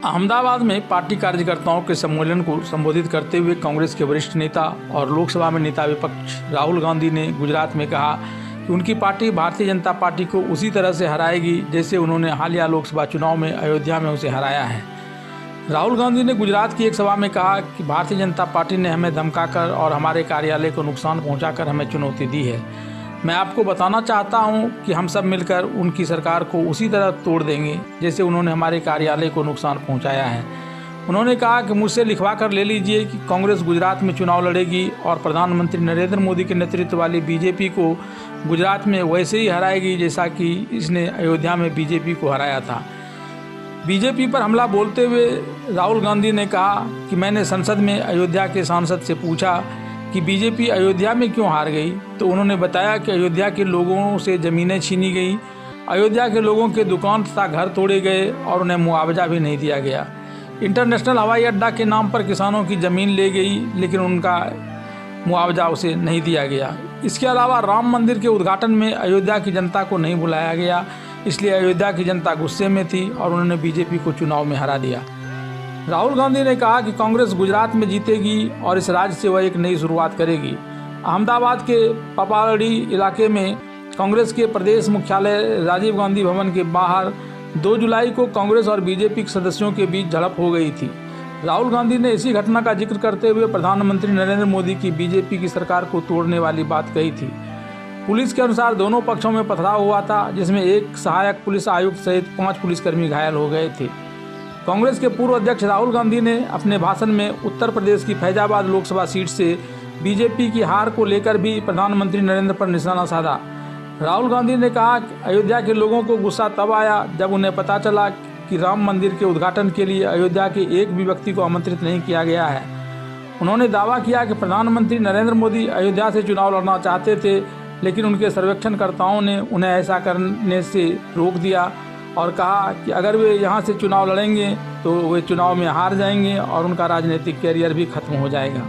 अहमदाबाद में पार्टी कार्यकर्ताओं के सम्मेलन को संबोधित करते हुए कांग्रेस के वरिष्ठ नेता और लोकसभा में नेता विपक्ष राहुल गांधी ने गुजरात में कहा कि उनकी पार्टी भारतीय जनता पार्टी को उसी तरह से हराएगी जैसे उन्होंने हालिया लोकसभा चुनाव में अयोध्या में उसे हराया है। राहुल गांधी ने गुजरात की एक सभा में कहा कि भारतीय जनता पार्टी ने हमें धमकाकर और हमारे कार्यालय को नुकसान पहुंचाकर हमें चुनौती दी है। मैं आपको बताना चाहता हूं कि हम सब मिलकर उनकी सरकार को उसी तरह तोड़ देंगे जैसे उन्होंने हमारे कार्यालय को नुकसान पहुंचाया है। उन्होंने कहा कि मुझसे लिखवा कर ले लीजिए कि कांग्रेस गुजरात में चुनाव लड़ेगी और प्रधानमंत्री नरेंद्र मोदी के नेतृत्व वाली बीजेपी को गुजरात में वैसे ही हराएगी जैसा कि इसने अयोध्या में बीजेपी को हराया था। बीजेपी पर हमला बोलते हुए राहुल गांधी ने कहा कि मैंने संसद में अयोध्या के सांसद से पूछा कि बीजेपी अयोध्या में क्यों हार गई, तो उन्होंने बताया कि अयोध्या के लोगों से ज़मीनें छीनी गई, अयोध्या के लोगों के दुकान तथा घर तोड़े गए और उन्हें मुआवजा भी नहीं दिया गया। इंटरनेशनल हवाई अड्डा के नाम पर किसानों की ज़मीन ले गई लेकिन उनका मुआवजा उसे नहीं दिया गया। इसके अलावा राम मंदिर के उद्घाटन में अयोध्या की जनता को नहीं बुलाया गया, इसलिए अयोध्या की जनता गुस्से में थी और उन्होंने बीजेपी को चुनाव में हरा दिया। राहुल गांधी ने कहा कि कांग्रेस गुजरात में जीतेगी और इस राज्य से वह एक नई शुरुआत करेगी। अहमदाबाद के पपाड़ी इलाके में कांग्रेस के प्रदेश मुख्यालय राजीव गांधी भवन के बाहर 2 जुलाई को कांग्रेस और बीजेपी के सदस्यों के बीच झड़प हो गई थी। राहुल गांधी ने इसी घटना का जिक्र करते हुए प्रधानमंत्री नरेंद्र मोदी की बीजेपी की सरकार को तोड़ने वाली बात कही थी। पुलिस के अनुसार दोनों पक्षों में पथराव हुआ था, जिसमें एक सहायक पुलिस आयुक्त सहित 5 पुलिसकर्मी घायल हो गए थे। कांग्रेस के पूर्व अध्यक्ष राहुल गांधी ने अपने भाषण में उत्तर प्रदेश की फैजाबाद लोकसभा सीट से बीजेपी की हार को लेकर भी प्रधानमंत्री नरेंद्र पर निशाना साधा। राहुल गांधी ने कहा कि अयोध्या के लोगों को गुस्सा तब आया जब उन्हें पता चला कि राम मंदिर के उद्घाटन के लिए अयोध्या के एक भी व्यक्ति को आमंत्रित नहीं किया गया है। उन्होंने दावा किया कि प्रधानमंत्री नरेंद्र मोदी अयोध्या से चुनाव लड़ना चाहते थे, लेकिन उनके सर्वेक्षणकर्ताओं ने उन्हें ऐसा करने से रोक दिया और कहा कि अगर वे यहाँ से चुनाव लड़ेंगे तो वे चुनाव में हार जाएंगे और उनका राजनीतिक कैरियर भी खत्म हो जाएगा।